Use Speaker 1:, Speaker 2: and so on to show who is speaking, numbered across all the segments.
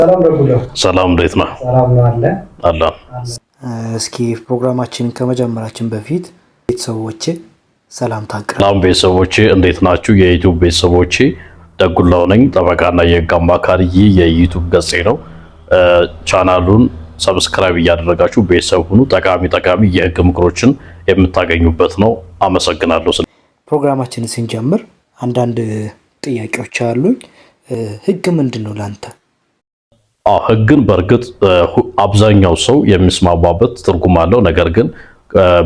Speaker 1: ሰላም እንዴት ነህ?
Speaker 2: ሰላም ነው አለ።
Speaker 3: እስኪ ፕሮግራማችንን ከመጀመራችን በፊት ቤተሰቦቼ ሰላም ታቅርብ።
Speaker 1: ሰላም ቤተሰቦቼ እንዴት ናችሁ? የዩቲዩብ ቤተሰቦቼ ደጉላው ነኝ፣ ጠበቃና የህግ አማካሪ። የዩቲዩብ ገጼ ነው። ቻናሉን ሰብስክራይብ እያደረጋችሁ ቤተሰብ ሁኑ። ጠቃሚ የህግ ምክሮችን የምታገኙበት ነው። አመሰግናለሁ።
Speaker 3: ፕሮግራማችንን ስንጀምር አንዳንድ ጥያቄዎች አሉኝ። ህግ ምንድነው ላንተ?
Speaker 1: ህግን በእርግጥ አብዛኛው ሰው የሚስማማበት ትርጉም አለው። ነገር ግን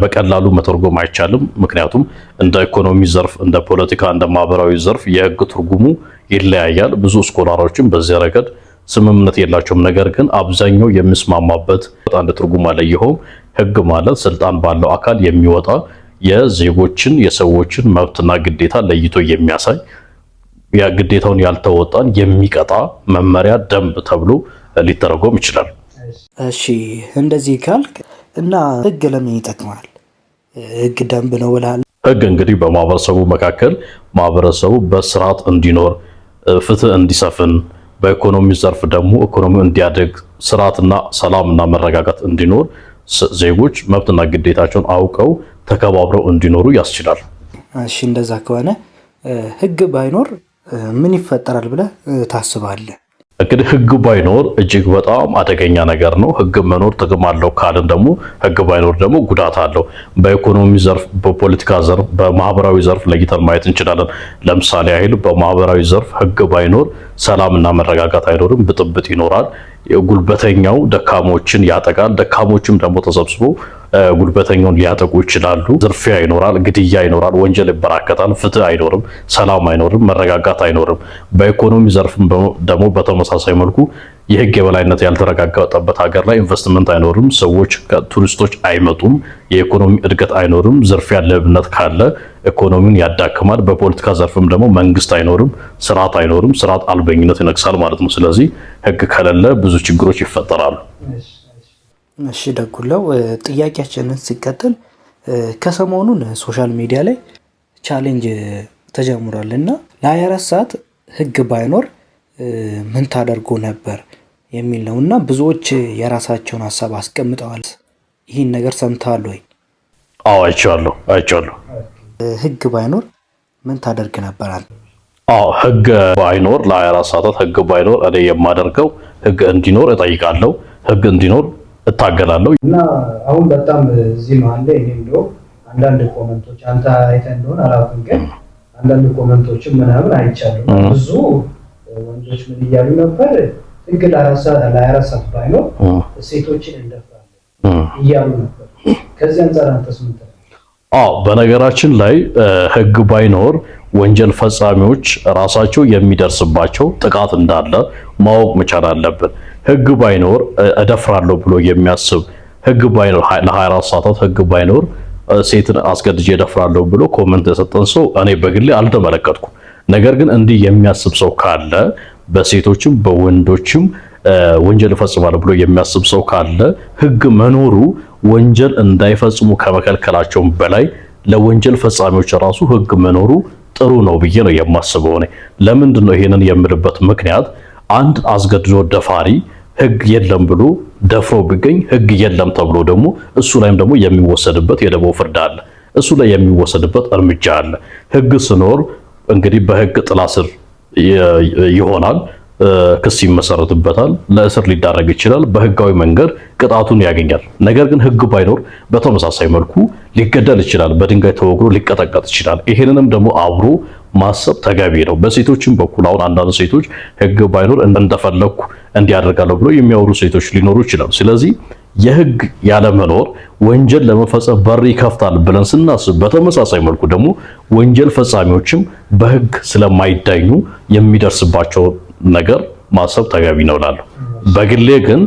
Speaker 1: በቀላሉ መተርጎም አይቻልም። ምክንያቱም እንደ ኢኮኖሚ ዘርፍ፣ እንደ ፖለቲካ፣ እንደ ማህበራዊ ዘርፍ የህግ ትርጉሙ ይለያያል። ብዙ ስኮላሮችም በዚህ ረገድ ስምምነት የላቸውም። ነገር ግን አብዛኛው የሚስማማበት አንድ ትርጉም አለ። ይኸውም ህግ ማለት ስልጣን ባለው አካል የሚወጣ የዜጎችን የሰዎችን መብትና ግዴታ ለይቶ የሚያሳይ ግዴታውን ያልተወጣን የሚቀጣ መመሪያ፣ ደንብ ተብሎ ሊተረጎም ይችላል።
Speaker 3: እሺ እንደዚህ ካልክ እና ህግ ለምን ይጠቅማል? ህግ ደንብ ነው ብለሃል።
Speaker 1: ህግ እንግዲህ በማህበረሰቡ መካከል ማህበረሰቡ በስርዓት እንዲኖር፣ ፍትህ እንዲሰፍን፣ በኢኮኖሚ ዘርፍ ደግሞ ኢኮኖሚው እንዲያድግ፣ ስርዓትና ሰላምና መረጋጋት እንዲኖር ዜጎች መብትና ግዴታቸውን አውቀው ተከባብረው እንዲኖሩ ያስችላል።
Speaker 3: እሺ እንደዛ ከሆነ ህግ ባይኖር ምን ይፈጠራል ብለህ ታስባለህ?
Speaker 1: እንግዲህ ህግ ባይኖር እጅግ በጣም አደገኛ ነገር ነው። ህግ መኖር ጥቅም አለው ካልን ደግሞ ህግ ባይኖር ደግሞ ጉዳት አለው። በኢኮኖሚ ዘርፍ፣ በፖለቲካ ዘርፍ፣ በማህበራዊ ዘርፍ ለይተን ማየት እንችላለን። ለምሳሌ ያህል በማህበራዊ ዘርፍ ህግ ባይኖር ሰላምና መረጋጋት አይኖርም፣ ብጥብጥ ይኖራል። ጉልበተኛው ደካሞችን ያጠቃል፣ ደካሞችም ደግሞ ተሰብስበው ጉልበተኛውን ሊያጠቁ ይችላሉ። ዝርፊያ ይኖራል፣ ግድያ ይኖራል፣ ወንጀል ይበራከታል፣ ፍትህ አይኖርም፣ ሰላም አይኖርም፣ መረጋጋት አይኖርም። በኢኮኖሚ ዘርፍም ደግሞ በተመሳሳይ መልኩ የህግ የበላይነት ያልተረጋገጠበት ሀገር ላይ ኢንቨስትመንት አይኖርም፣ ሰዎች ቱሪስቶች አይመጡም፣ የኢኮኖሚ እድገት አይኖርም። ዝርፊያ፣ ሌብነት ካለ ኢኮኖሚውን ያዳክማል። በፖለቲካ ዘርፍም ደግሞ መንግስት አይኖርም፣ ስርዓት አይኖርም፣ ስርዓት አልበኝነት ይነግሳል ማለት ነው። ስለዚህ ህግ ከሌለ ብዙ ችግሮች ይፈጠራሉ።
Speaker 3: እሺ ደጉላው፣ ጥያቄያችንን ሲቀጥል ከሰሞኑን ሶሻል ሚዲያ ላይ ቻሌንጅ ተጀምሯል እና ለ24 ሰዓት ህግ ባይኖር ምን ታደርጎ ነበር የሚል ነው እና ብዙዎች የራሳቸውን ሀሳብ አስቀምጠዋል። ይህን ነገር ሰምተዋል ወይ?
Speaker 1: አዎ አይቼዋለሁ።
Speaker 3: ህግ ባይኖር ምን ታደርግ ነበር?
Speaker 1: አዎ ህግ ባይኖር ለ24 ሰዓታት ህግ ባይኖር እኔ የማደርገው ህግ እንዲኖር እጠይቃለሁ፣ ህግ እንዲኖር እታገላለሁ።
Speaker 2: እና አሁን በጣም እዚህ መሀል ላይ እኔ እንደው አንዳንድ ኮመንቶች አንተ አይተህ እንደሆነ አላውቅም፣ ግን አንዳንድ ኮመንቶችን ምናምን አይቻለሁ። ብዙ ወንዶች ምን እያሉ ነበር? ህግ ለ24 ሰዓት ባይኖር ሴቶችን እንደፍራለን እያሉ ነበር። ከዚህ አንፃር አንተስ ምን ትላለህ?
Speaker 1: በነገራችን ላይ ህግ ባይኖር ወንጀል ፈጻሚዎች ራሳቸው የሚደርስባቸው ጥቃት እንዳለ ማወቅ መቻል አለብን። ህግ ባይኖር እደፍራለሁ ብሎ የሚያስብ ህግ ባይኖር ለ24 ሰዓታት ህግ ባይኖር ሴትን አስገድጄ እደፍራለሁ ብሎ ኮመንት የሰጠን ሰው እኔ በግሌ አልተመለከትኩም። ነገር ግን እንዲህ የሚያስብ ሰው ካለ በሴቶችም በወንዶችም ወንጀል ይፈጽማል ብሎ የሚያስብ ሰው ካለ ህግ መኖሩ ወንጀል እንዳይፈጽሙ ከመከልከላቸው በላይ ለወንጀል ፈጻሚዎች ራሱ ህግ መኖሩ ጥሩ ነው ብዬ ነው የማስበው። እኔ ለምንድን ነው ይሄንን የምልበት ምክንያት አንድ አስገድዶ ደፋሪ ህግ የለም ብሎ ደፍሮ ቢገኝ ህግ የለም ተብሎ ደግሞ እሱ ላይም ደግሞ የሚወሰድበት የደቦ ፍርድ አለ፣ እሱ ላይ የሚወሰድበት እርምጃ አለ። ህግ ስኖር እንግዲህ በህግ ጥላ ስር ይሆናል፣ ክስ ይመሰረትበታል፣ ለእስር ሊዳረግ ይችላል፣ በህጋዊ መንገድ ቅጣቱን ያገኛል። ነገር ግን ህግ ባይኖር በተመሳሳይ መልኩ ሊገደል ይችላል፣ በድንጋይ ተወግሮ ሊቀጠቀጥ ይችላል። ይሄንንም ደግሞ አብሮ ማሰብ ተገቢ ነው። በሴቶችም በኩል አሁን አንዳንድ ሴቶች ህግ ባይኖር እንደፈለኩ እንዲያደርጋለሁ ብሎ የሚያወሩ ሴቶች ሊኖሩ ይችላሉ። ስለዚህ የህግ ያለመኖር ወንጀል ለመፈጸም በር ይከፍታል ብለን ስናስብ፣ በተመሳሳይ መልኩ ደግሞ ወንጀል ፈጻሚዎችም በህግ ስለማይዳኙ የሚደርስባቸው ነገር ማሰብ ተገቢ ነው እላለሁ። በግሌ ግን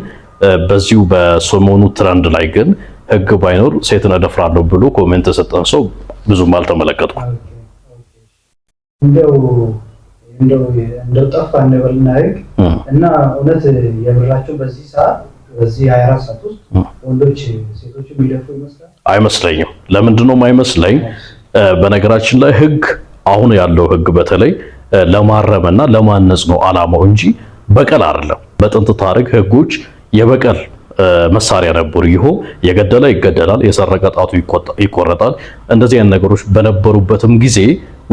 Speaker 1: በዚሁ በሰሞኑ ትረንድ ላይ ግን ህግ ባይኖር ሴትን እደፍራለሁ ብሎ ኮሜንት የሰጠን ሰው ብዙም አልተመለከትኩም።
Speaker 2: እንደው ጠፋ እንበልና ህግ እና እውነት የምራቸው በዚህ ሰዓት በዚህ 24 ሰዓት ውስጥ ወንዶች ሴቶች የሚደፍሩ ይመስላል?
Speaker 1: አይመስለኝም። ለምንድን ነው የማይመስለኝ? በነገራችን ላይ ህግ አሁን ያለው ህግ በተለይ ለማረምና ለማነጽ ነው አላማው እንጂ በቀል አይደለም። በጥንት ታሪክ ህጎች የበቀል መሳሪያ ነበሩ። ይኸው የገደለ ይገደላል፣ የሰረቀ ጣቱ ይቆረጣል። እንደዚህ አይነት ነገሮች በነበሩበትም ጊዜ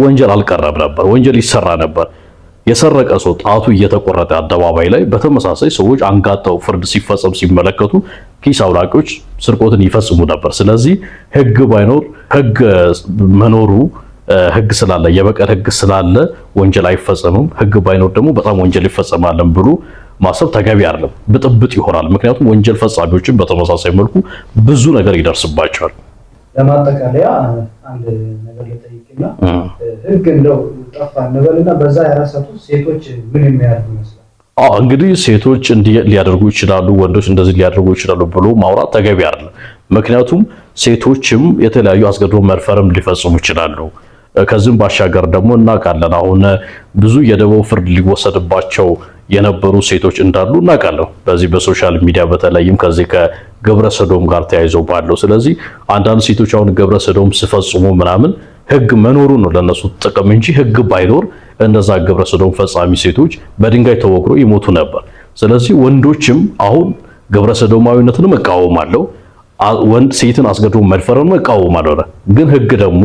Speaker 1: ወንጀል አልቀረም ነበር፣ ወንጀል ይሰራ ነበር። የሰረቀ ሰው ጣቱ እየተቆረጠ አደባባይ ላይ በተመሳሳይ ሰዎች አንጋጠው ፍርድ ሲፈጸም ሲመለከቱ ኪስ አውላቂዎች ስርቆትን ይፈጽሙ ነበር። ስለዚህ ህግ ባይኖር ህግ መኖሩ ህግ ስላለ የበቀል ህግ ስላለ ወንጀል አይፈጸምም፣ ህግ ባይኖር ደግሞ በጣም ወንጀል ይፈጸማልን ብሎ ማሰብ ተገቢ አይደለም። ብጥብጥ ይሆናል። ምክንያቱም ወንጀል ፈጻሚዎችን በተመሳሳይ መልኩ ብዙ ነገር ይደርስባቸዋል።
Speaker 2: ለማጠቃለያ አንድ ነገር ልጠይቅና ህግ እንደው ጠፋ እንበልና በዛ ያራሰቱ ሴቶች ምን የሚያደርጉ ይመስላል?
Speaker 1: እንግዲህ ሴቶች እንዲህ ሊያደርጉ ይችላሉ፣ ወንዶች እንደዚህ ሊያደርጉ ይችላሉ ብሎ ማውራት ተገቢ አይደለም። ምክንያቱም ሴቶችም የተለያዩ አስገድዶ መድፈርም ሊፈጽሙ ይችላሉ። ከዚህም ባሻገር ደግሞ እናውቃለን አሁን ብዙ የደቡብ ፍርድ ሊወሰድባቸው የነበሩ ሴቶች እንዳሉ እናውቃለን። በዚህ በሶሻል ሚዲያ በተለይም ከዚህ ከግብረ ሰዶም ጋር ተያይዘው ባለው። ስለዚህ አንዳንድ ሴቶች አሁን ግብረ ሰዶም ሲፈጽሙ ምናምን ህግ መኖሩ ነው ለነሱ ጥቅም እንጂ ህግ ባይኖር እነዛ ግብረ ሰዶም ፈጻሚ ሴቶች በድንጋይ ተወግሮ ይሞቱ ነበር። ስለዚህ ወንዶችም አሁን ግብረ ሰዶማዊነትን እቃወማለሁ፣ ወንድ ሴትን አስገድዶ መድፈርን እቃወማለሁ። ግን ህግ ደግሞ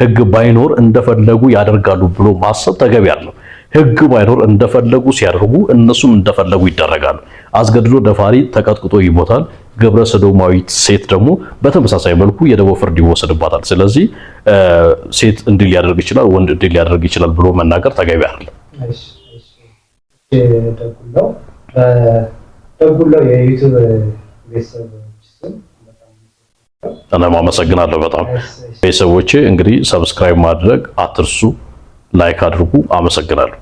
Speaker 1: ህግ ባይኖር እንደፈለጉ ያደርጋሉ ብሎ ማሰብ ተገቢ አይደለም። ህግ ባይኖር እንደፈለጉ ሲያደርጉ እነሱም እንደፈለጉ ይደረጋሉ። አስገድዶ ደፋሪ ተቀጥቅጦ ይሞታል። ግብረ ሰዶማዊት ሴት ደግሞ በተመሳሳይ መልኩ የደቡብ ፍርድ ይወሰድባታል። ስለዚህ ሴት እንዲህ ሊያደርግ ይችላል፣ ወንድ እንዲህ ሊያደርግ ይችላል ብሎ መናገር ተገቢ አይደለም።
Speaker 2: ደጉላው የዩቲዩብ ቤተሰቦች ስም
Speaker 1: እኔም አመሰግናለሁ በጣም። ቤተሰቦቼ እንግዲህ ሰብስክራይብ ማድረግ አትርሱ፣ ላይክ አድርጉ። አመሰግናለሁ።